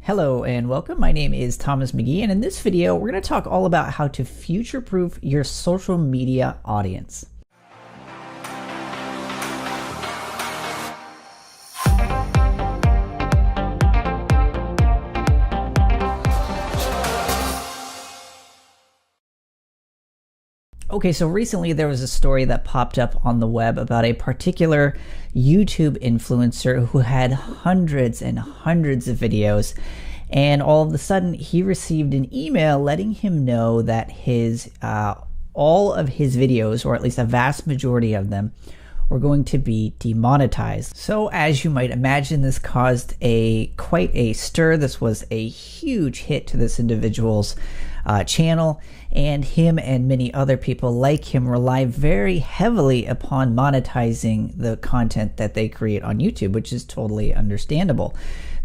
Hello and welcome. My name is Thomas McGee, and in this video, we're going to talk all about how to future-proof your social media audience. Okay, so recently there was a story that popped up on the web about a particular YouTube influencer who had hundreds and hundreds of videos, and all of a sudden he received an email letting him know that his all of his videos, or at least a vast majority of them, were going to be demonetized. So as you might imagine, this caused quite a stir. This was a huge hit to this individual's channel, and him and many other people like him rely very heavily upon monetizing the content that they create on YouTube, which is totally understandable.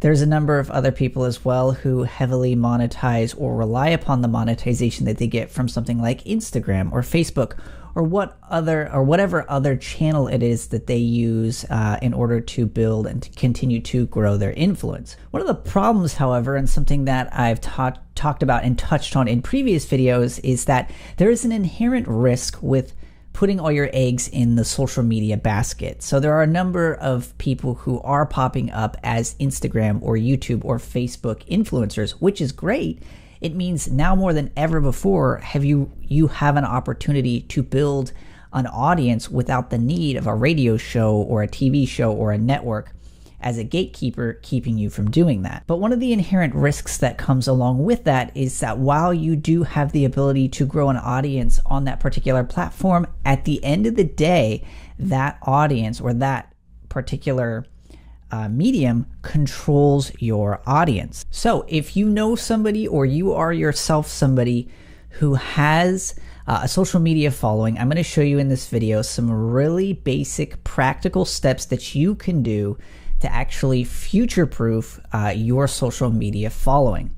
There's a number of other people as well who heavily monetize or rely upon the monetization that they get from something like Instagram or Facebook or whatever other channel it is that they use in order to build and to continue to grow their influence. One of the problems, however, and something that I've talked about and touched on in previous videos, is that there is an inherent risk with putting all your eggs in the social media basket. So there are a number of people who are popping up as Instagram or YouTube or Facebook influencers, which is great. It means now more than ever before, you have an opportunity to build an audience without the need of a radio show or a TV show or a network as a gatekeeper keeping you from doing that. But one of the inherent risks that comes along with that is that while you do have the ability to grow an audience on that particular platform, at the end of the day, that audience or that particular medium controls your audience. So if you know somebody, or you are yourself somebody who has a social media following, I'm going to show you in this video some really basic practical steps that you can do to actually future-proof your social media following.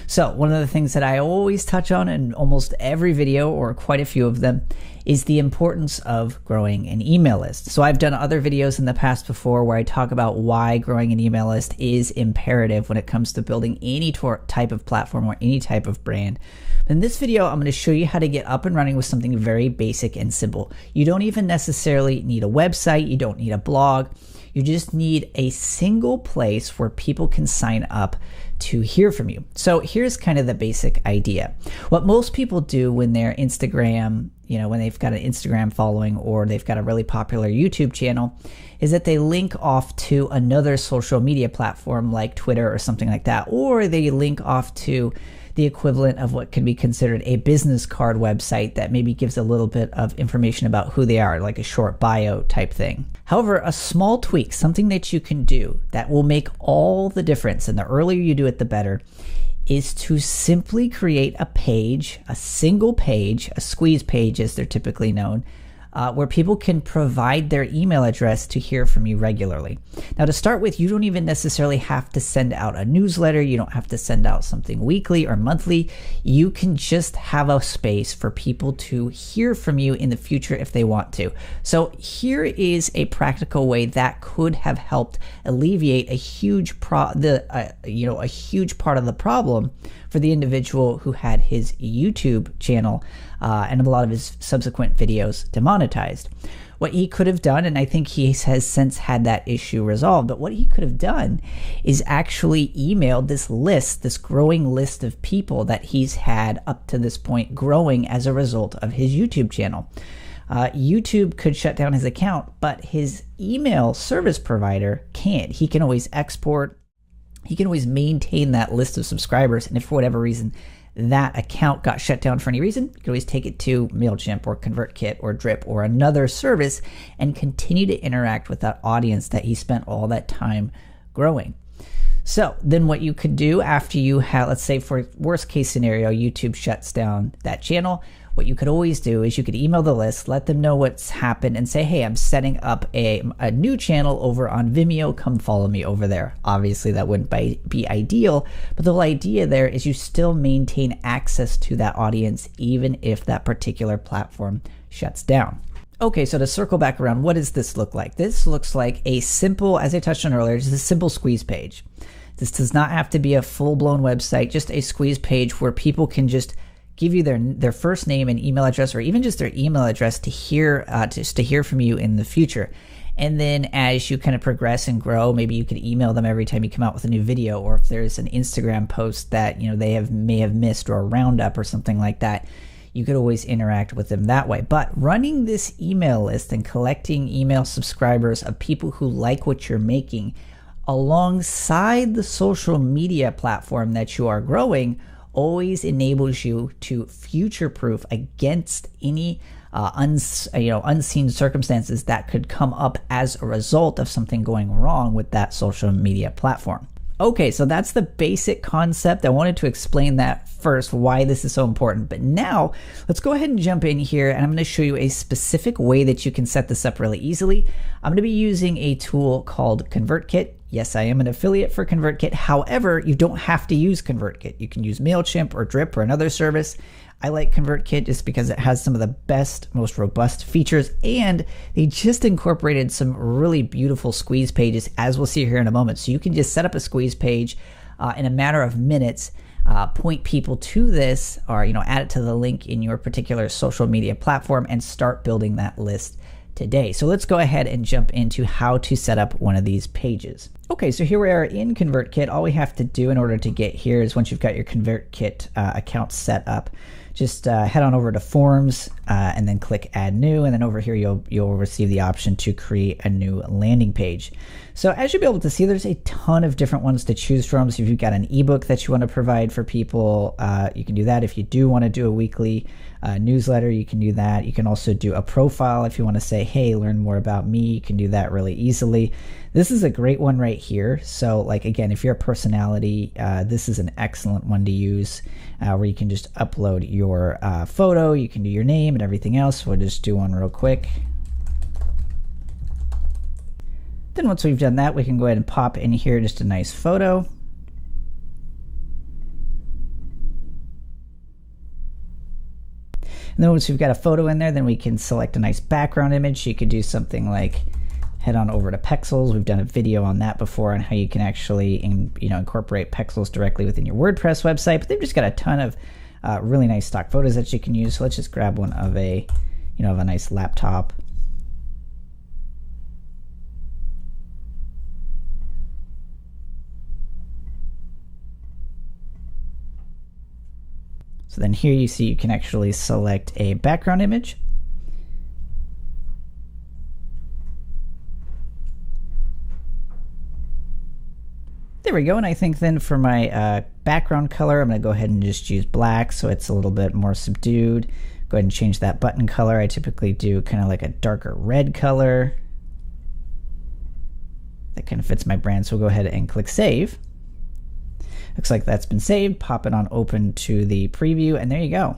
So one of the things that I always touch on in almost every video, or quite a few of them, is the importance of growing an email list. So I've done other videos in the past before where I talk about why growing an email list is imperative when it comes to building any type of platform or any type of brand. In this video, I'm going to show you how to get up and running with something very basic and simple. You don't even necessarily need a website. You don't need a blog. You just need a single place where people can sign up to hear from you. So here's kind of the basic idea. What most people do when they're Instagram, when they've got an Instagram following or they've got a really popular YouTube channel, is that they link off to another social media platform like Twitter or something like that, or they link off to the equivalent of what could be considered a business card website that maybe gives a little bit of information about who they are, like a short bio type thing. However, a small tweak, something that you can do that will make all the difference, and the earlier you do it, the better, is to simply create a page, a single page, a squeeze page as they're typically known, where people can provide their email address to hear from you regularly. Now, to start with, you don't even necessarily have to send out a newsletter. You don't have to send out something weekly or monthly. You can just have a space for people to hear from you in the future if they want to. So here is a practical way that could have helped alleviate a huge part of the problem for the individual who had his YouTube channel and a lot of his subsequent videos demonetized. What he could have done, and I think he has since had that issue resolved, but what he could have done is actually emailed this growing list of people that he's had up to this point growing as a result of his YouTube channel. YouTube could shut down his account, but his email service provider can't. He can always export. He can always maintain that list of subscribers, and if for whatever reason that account got shut down for any reason, you can always take it to MailChimp or ConvertKit or Drip or another service and continue to interact with that audience that he spent all that time growing. So then what you could do after you have, let's say for worst case scenario, YouTube shuts down that channel, what you could always do is you could email the list, let them know what's happened, and say, hey, I'm setting up a new channel over on Vimeo. Come follow me over there. Obviously, that wouldn't be ideal, but the whole idea there is you still maintain access to that audience even if that particular platform shuts down. Okay, so to circle back around, what does this look like? This looks like a simple, as I touched on earlier, just a simple squeeze page. This does not have to be a full-blown website, just a squeeze page where people can just give you their first name and email address, or even just their email address to hear from you in the future. And then as you kind of progress and grow, maybe you could email them every time you come out with a new video, or if there's an Instagram post that they may have missed, or a roundup or something like that, you could always interact with them that way. But running this email list and collecting email subscribers of people who like what you're making alongside the social media platform that you are growing always enables you to future-proof against any unseen circumstances that could come up as a result of something going wrong with that social media platform. Okay, so that's the basic concept. I wanted to explain that first, why this is so important. But now let's go ahead and jump in here, and I'm going to show you a specific way that you can set this up really easily. I'm going to be using a tool called ConvertKit. Yes, I am an affiliate for ConvertKit. However, you don't have to use ConvertKit. You can use MailChimp or Drip or another service. I like ConvertKit just because it has some of the best, most robust features, and they just incorporated some really beautiful squeeze pages, as we'll see here in a moment. So you can just set up a squeeze page in a matter of minutes, point people to this, or add it to the link in your particular social media platform, and start building that list today. So let's go ahead and jump into how to set up one of these pages. Okay, so here we are in ConvertKit. All we have to do in order to get here is, once you've got your ConvertKit account set up, just head on over to Forms and then click Add New, and then over here you'll receive the option to create a new landing page. So as you'll be able to see, there's a ton of different ones to choose from. So if you've got an ebook that you want to provide for people, you can do that. If you do want to do a weekly newsletter, you can do that. You can also do a profile if you want to say, hey, learn more about me. You can do that really easily. This is a great one right here. So like, again, if you're a personality, this is an excellent one to use, where you can just upload your photo. You can do your name and everything else. We'll just do one real quick. Then once we've done that, we can go ahead and pop in here just a nice photo. And then once we've got a photo in there, then we can select a nice background image. You could do something like head on over to Pexels. We've done a video on that before, on how you can actually incorporate Pexels directly within your WordPress website. But they've just got a ton of really nice stock photos that you can use. So let's just grab one of a nice laptop. So then here you see you can actually select a background image. There we go, and I think then for my background color, I'm going to go ahead and just use black so it's a little bit more subdued. Go ahead and change that button color. I typically do kind of like a darker red color. That kind of fits my brand, so we'll go ahead and click Save. Looks like that's been saved. Pop it on open to the preview, and there you go.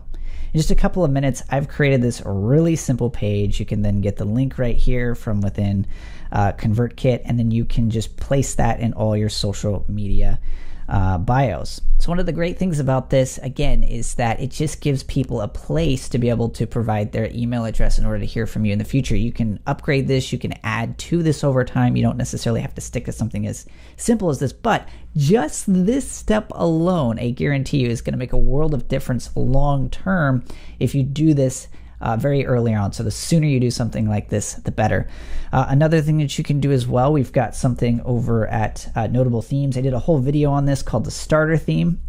In just a couple of minutes, I've created this really simple page. You can then get the link right here from within ConvertKit, and then you can just place that in all your social media bios. So one of the great things about this, again, is that it just gives people a place to be able to provide their email address in order to hear from you in the future. You can upgrade this, you can add to this over time. You don't necessarily have to stick to something as simple as this, but just this step alone, I guarantee you, is going to make a world of difference long term if you do this very early on. So the sooner you do something like this, the better. Another thing that you can do as well, we've got something over at Notable Themes. I did a whole video on this called the starter theme.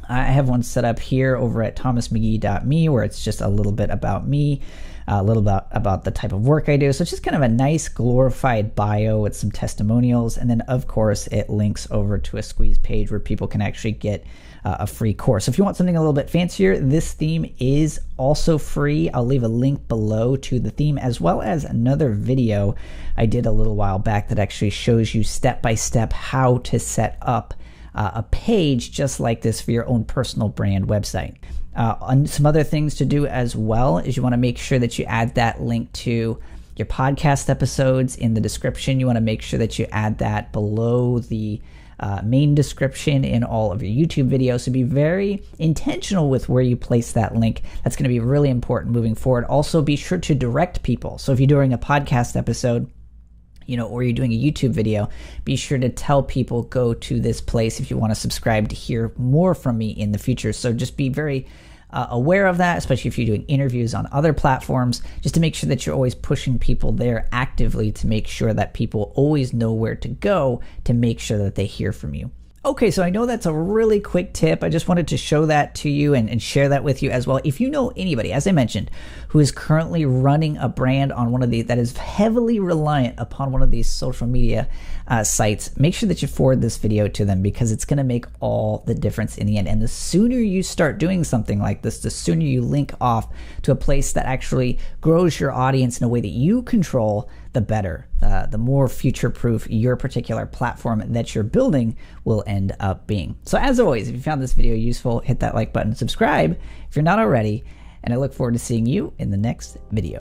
I have one set up here over at thomasmcgee.me, where it's just a little bit about me, a little bit about the type of work I do. So it's just kind of a nice glorified bio with some testimonials. And then of course it links over to a squeeze page where people can actually get a free course. So if you want something a little bit fancier, this theme is also free. I'll leave a link below to the theme, as well as another video I did a little while back that actually shows you step by step how to set up a page just like this for your own personal brand website. Some other things to do as well is you want to make sure that you add that link to your podcast episodes in the description. You want to make sure that you add that below the main description in all of your YouTube videos. So be very intentional with where you place that link. That's going to be really important moving forward. Also, be sure to direct people. So if you're doing a podcast episode, or you're doing a YouTube video, be sure to tell people go to this place if you want to subscribe to hear more from me in the future. So just be very aware of that, especially if you're doing interviews on other platforms, just to make sure that you're always pushing people there actively to make sure that people always know where to go to make sure that they hear from you. Okay, so I know that's a really quick tip. I just wanted to show that to you and share that with you as well. If you know anybody, as I mentioned, who is currently running a brand on one of these that is heavily reliant upon one of these social media sites, make sure that you forward this video to them, because it's going to make all the difference in the end. And the sooner you start doing something like this, the sooner you link off to a place that actually grows your audience in a way that you control, the better. The more future-proof your particular platform that you're building will end up being. So as always, if you found this video useful, hit that like button, subscribe if you're not already, and I look forward to seeing you in the next video.